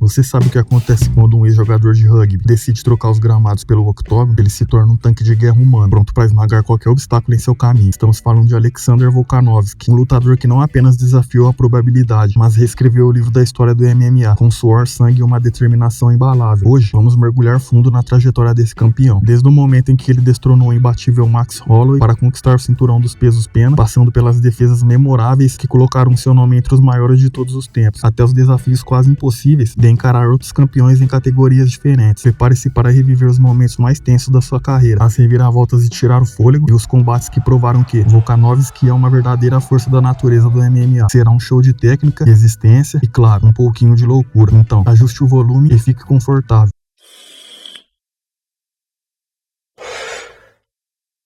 Você sabe o que acontece quando um ex-jogador de rugby decide trocar os gramados pelo octógono? Ele se torna um tanque de guerra humano, pronto para esmagar qualquer obstáculo em seu caminho. Estamos falando de Alexander Volkanovski, um lutador que não apenas desafiou a probabilidade, mas reescreveu o livro da história do MMA, com suor, sangue e uma determinação imbalável. Hoje, vamos mergulhar fundo na trajetória desse campeão, desde o momento em que ele destronou o imbatível Max Holloway para conquistar o cinturão dos pesos pena, passando pelas defesas memoráveis que colocaram seu nome entre os maiores de todos os tempos, até os desafios quase impossíveis de encarar outros campeões em categorias diferentes. Prepare-se para reviver os momentos mais tensos da sua carreira, as reviravoltas de tirar o fôlego e os combates que provaram que Volkanovski é uma verdadeira força da natureza do MMA. Será um show de técnica, resistência e, claro, um pouquinho de loucura. Então, ajuste o volume e fique confortável.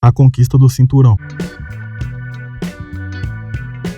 A conquista do cinturão.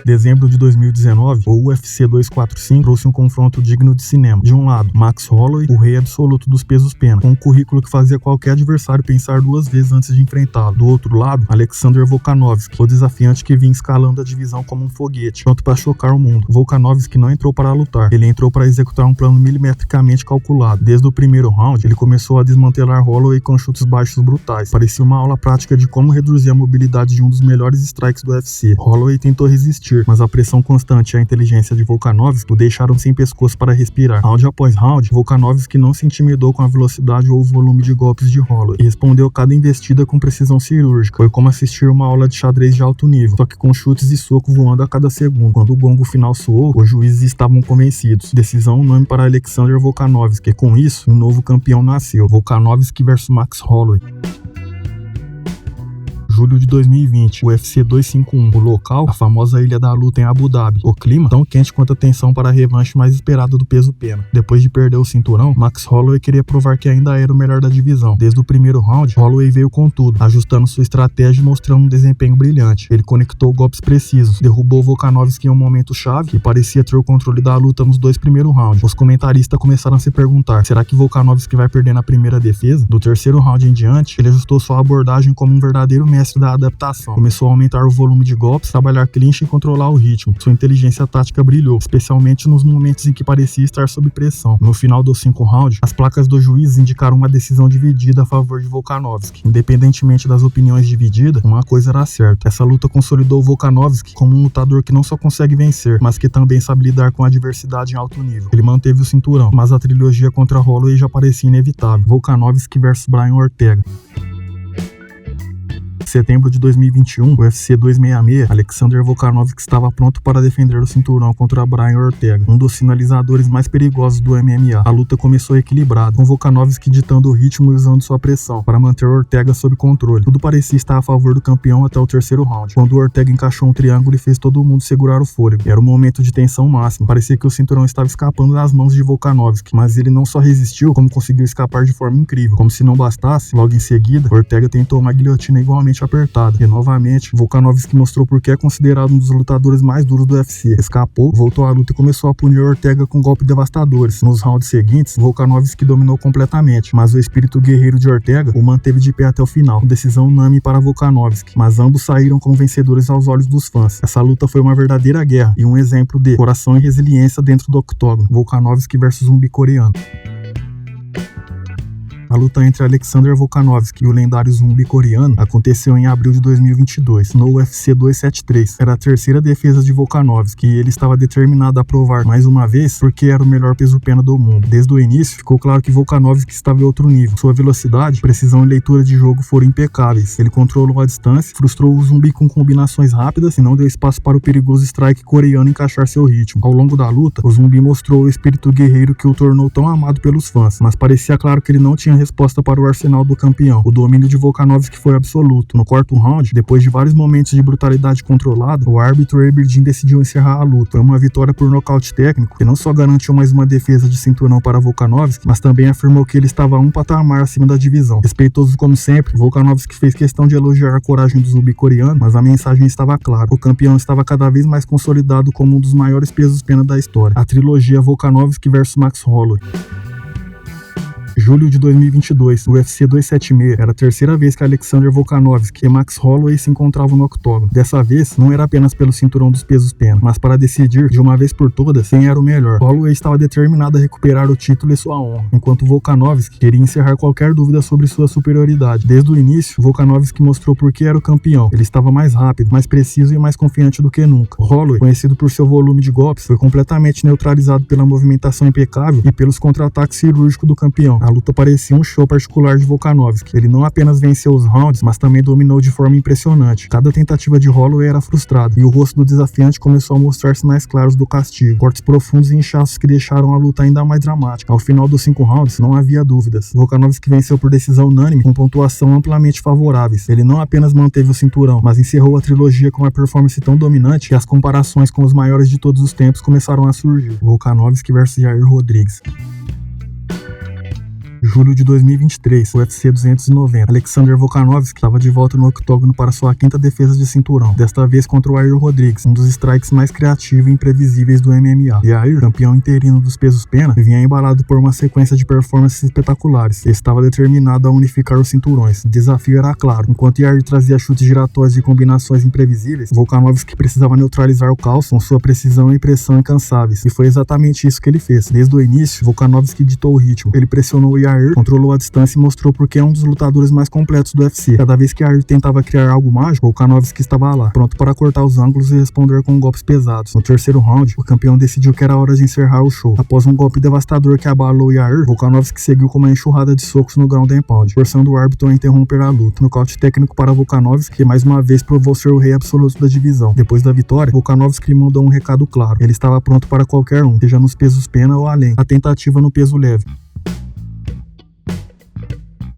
Dezembro de 2019, o UFC 245 trouxe um confronto digno de cinema. De um lado, Max Holloway, o rei absoluto dos pesos pena, com um currículo que fazia qualquer adversário pensar duas vezes antes de enfrentá-lo. Do outro lado, Alexander Volkanovski, o desafiante que vinha escalando a divisão como um foguete, pronto para chocar o mundo. Volkanovski não entrou para lutar, ele entrou para executar um plano milimetricamente calculado. Desde o primeiro round, ele começou a desmantelar Holloway com chutes baixos brutais. Parecia uma aula prática de como reduzir a mobilidade de um dos melhores strikes do UFC. Holloway tentou resistir, mas a pressão constante e a inteligência de Volkanovski o deixaram sem pescoço para respirar. Round após round, Volkanovski não se intimidou com a velocidade ou o volume de golpes de Holloway e respondeu cada investida com precisão cirúrgica. Foi como assistir uma aula de xadrez de alto nível, só que com chutes e soco voando a cada segundo. Quando o gongo final soou, os juízes estavam convencidos. Decisão unânime para Alexander Volkanovski, e com isso, um novo campeão nasceu. Volkanovski vs Max Holloway. Julho de 2020, UFC 251, o local, a famosa Ilha da Luta em Abu Dhabi. O clima, tão quente quanto a tensão para a revanche mais esperada do peso pena. Depois de perder o cinturão, Max Holloway queria provar que ainda era o melhor da divisão. Desde o primeiro round, Holloway veio com tudo, ajustando sua estratégia e mostrando um desempenho brilhante. Ele conectou golpes precisos, derrubou Volkanovski em um momento chave e parecia ter o controle da luta nos dois primeiros rounds. Os comentaristas começaram a se perguntar, será que Volkanovski vai perder na primeira defesa? Do terceiro round em diante, ele ajustou sua abordagem como um verdadeiro mestre da adaptação. Começou a aumentar o volume de golpes, trabalhar clinch e controlar o ritmo. Sua inteligência tática brilhou, especialmente nos momentos em que parecia estar sob pressão. No final dos 5 rounds, as placas dos juízes indicaram uma decisão dividida a favor de Volkanovski. Independentemente das opiniões divididas, uma coisa era certa. Essa luta consolidou Volkanovski como um lutador que não só consegue vencer, mas que também sabe lidar com a adversidade em alto nível. Ele manteve o cinturão, mas a trilogia contra Holloway já parecia inevitável. Volkanovski vs Brian Ortega. Setembro de 2021, o UFC 266, Alexander Volkanovski estava pronto para defender o cinturão contra Brian Ortega, um dos finalizadores mais perigosos do MMA. A luta começou equilibrada, com Volkanovski ditando o ritmo e usando sua pressão para manter Ortega sob controle. Tudo parecia estar a favor do campeão até o terceiro round, quando Ortega encaixou um triângulo e fez todo mundo segurar o fôlego. Era um momento de tensão máxima, parecia que o cinturão estava escapando das mãos de Volkanovski, mas ele não só resistiu, como conseguiu escapar de forma incrível. Como se não bastasse, logo em seguida, Ortega tentou uma guilhotina igualmente apertada. E novamente, Volkanovski mostrou por que é considerado um dos lutadores mais duros do UFC. Escapou, voltou à luta e começou a punir Ortega com golpes devastadores. Nos rounds seguintes, Volkanovski dominou completamente, mas o espírito guerreiro de Ortega o manteve de pé até o final. Decisão unânime para Volkanovski, mas ambos saíram como vencedores aos olhos dos fãs. Essa luta foi uma verdadeira guerra e um exemplo de coração e resiliência dentro do octógono. Volkanovski vs zumbi coreano. A luta entre Alexander Volkanovski e o lendário zumbi coreano aconteceu em abril de 2022, no UFC 273. Era a terceira defesa de Volkanovski e ele estava determinado a provar mais uma vez porque era o melhor peso-pena do mundo. Desde o início, ficou claro que Volkanovski estava em outro nível. Sua velocidade, precisão e leitura de jogo foram impecáveis. Ele controlou a distância, frustrou o zumbi com combinações rápidas e não deu espaço para o perigoso strike coreano encaixar seu ritmo. Ao longo da luta, o zumbi mostrou o espírito guerreiro que o tornou tão amado pelos fãs, mas parecia claro que ele não tinha resposta para o arsenal do campeão. O domínio de Volkanovski foi absoluto. No quarto round, depois de vários momentos de brutalidade controlada, o árbitro Aberdeen decidiu encerrar a luta. Foi uma vitória por nocaute técnico, que não só garantiu mais uma defesa de cinturão para Volkanovski, mas também afirmou que ele estava a um patamar acima da divisão. Respeitoso como sempre, Volkanovski fez questão de elogiar a coragem do zumbi coreano, mas a mensagem estava clara. O campeão estava cada vez mais consolidado como um dos maiores pesos pena da história. A trilogia Volkanovski vs Max Holloway. Julho de 2022, o UFC 276 era a terceira vez que Alexander Volkanovski e Max Holloway se encontravam no octógono. Dessa vez, não era apenas pelo cinturão dos pesos pena, mas para decidir de uma vez por todas quem era o melhor. Holloway estava determinado a recuperar o título e sua honra, enquanto Volkanovski queria encerrar qualquer dúvida sobre sua superioridade. Desde o início, Volkanovski mostrou por que era o campeão. Ele estava mais rápido, mais preciso e mais confiante do que nunca. Holloway, conhecido por seu volume de golpes, foi completamente neutralizado pela movimentação impecável e pelos contra-ataques cirúrgicos do campeão. A luta parecia um show particular de Volkanovski. Ele não apenas venceu os rounds, mas também dominou de forma impressionante. Cada tentativa de Holloway era frustrada, e o rosto do desafiante começou a mostrar sinais claros do castigo, cortes profundos e inchaços que deixaram a luta ainda mais dramática. Ao final dos 5 rounds, não havia dúvidas. Volkanovski venceu por decisão unânime, com pontuação amplamente favoráveis. Ele não apenas manteve o cinturão, mas encerrou a trilogia com uma performance tão dominante que as comparações com os maiores de todos os tempos começaram a surgir. Volkanovski vs Yair Rodrigues. Julho de 2023, UFC 290. Alexander Volkanovski estava de volta no octógono para sua 5ª defesa de cinturão, desta vez contra o Yair Rodrigues, um dos strikes mais criativos e imprevisíveis do MMA. Yair, campeão interino dos pesos pena, vinha embalado por uma sequência de performances espetaculares e estava determinado a unificar os cinturões. O desafio era claro. Enquanto Yair trazia chutes giratórios e combinações imprevisíveis, Volkanovski precisava neutralizar o caos com sua precisão e pressão incansáveis, e foi exatamente isso que ele fez. Desde o início, Volkanovski ditou o ritmo. Ele pressionou o Yair, controlou a distância e mostrou por que é um dos lutadores mais completos do UFC. Cada vez que Yair tentava criar algo mágico, Volkanovski estava lá, pronto para cortar os ângulos e responder com golpes pesados. No terceiro round, o campeão decidiu que era hora de encerrar o show. Após um golpe devastador que abalou Yair, Volkanovski seguiu com uma enxurrada de socos no ground and pound, forçando o árbitro a interromper a luta. Nocaute técnico para Volkanovski, que mais uma vez provou ser o rei absoluto da divisão. Depois da vitória, Volkanovski mandou um recado claro. Ele estava pronto para qualquer um, seja nos pesos pena ou além. A tentativa no peso leve.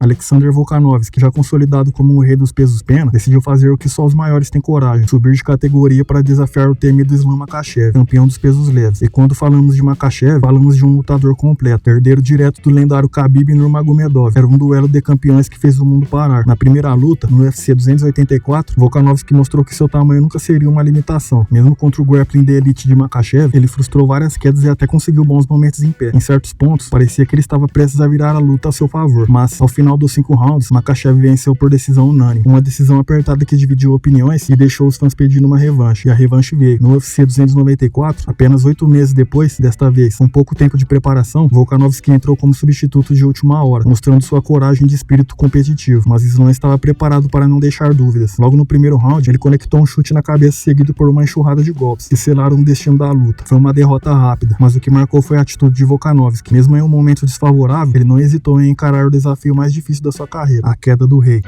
Alexander Volkanovski, já consolidado como o rei dos pesos pena, decidiu fazer o que só os maiores têm coragem, subir de categoria para desafiar o temido Islam Makhachev, campeão dos pesos leves. E quando falamos de Makhachev, falamos de um lutador completo, herdeiro direto do lendário Khabib Nurmagomedov. Era um duelo de campeões que fez o mundo parar. Na primeira luta, no UFC 284, Volkanovski mostrou que seu tamanho nunca seria uma limitação. Mesmo contra o grappling de elite de Makhachev, ele frustrou várias quedas e até conseguiu bons momentos em pé. Em certos pontos, parecia que ele estava prestes a virar a luta a seu favor, mas ao final dos 5 rounds, Makhachev venceu por decisão unânime. Uma decisão apertada que dividiu opiniões e deixou os fãs pedindo uma revanche. E a revanche veio. No UFC 294, apenas 8 meses depois, desta vez, com pouco tempo de preparação, Volkanovski entrou como substituto de última hora, mostrando sua coragem de espírito competitivo, mas Islam estava preparado para não deixar dúvidas. Logo no primeiro round, ele conectou um chute na cabeça seguido por uma enxurrada de golpes, que selaram o destino da luta. Foi uma derrota rápida, mas o que marcou foi a atitude de Volkanovski. Mesmo em um momento desfavorável, ele não hesitou em encarar o desafio mais difícil da sua carreira, a queda do rei.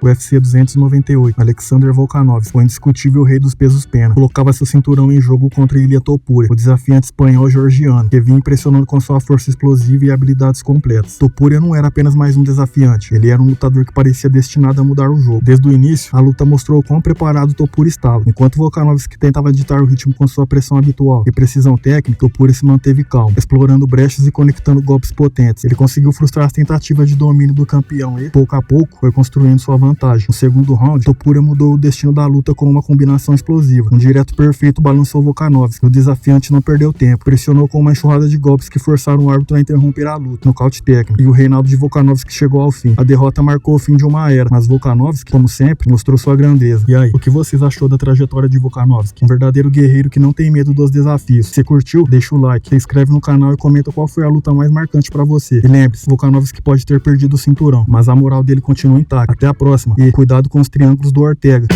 UFC 298, Alexander Volkanovski, o indiscutível rei dos pesos pena, colocava seu cinturão em jogo contra Ilia Topuria, o desafiante espanhol-georgiano, que vinha impressionando com sua força explosiva e habilidades completas. Topuria não era apenas mais um desafiante, ele era um lutador que parecia destinado a mudar o jogo. Desde o início, a luta mostrou o quão preparado Topuria estava. Enquanto Volkanovski tentava ditar o ritmo com sua pressão habitual e precisão técnica, Topuria se manteve calmo, explorando brechas e conectando golpes potentes. Ele conseguiu frustrar as tentativas de domínio do campeão e, pouco a pouco, foi construindo sua vantagem. No segundo round, Topuria mudou o destino da luta com uma combinação explosiva. Um direto perfeito balançou Volkanovski. O desafiante não perdeu tempo, pressionou com uma enxurrada de golpes que forçaram o árbitro a interromper a luta. Nocaute técnico. E o reinado de Volkanovski chegou ao fim. A derrota marcou o fim de uma era, mas Volkanovski, como sempre, mostrou sua grandeza. E aí, o que vocês achou da trajetória de Volkanovski? Um verdadeiro guerreiro que não tem medo dos desafios. Se curtiu, deixa o like, se inscreve no canal e comenta qual foi a luta mais marcante pra você. E lembre-se, Volkanovski pode ter perdido o cinturão, mas a moral dele continua intacta. Até a próxima. E cuidado com os triângulos do Ortega.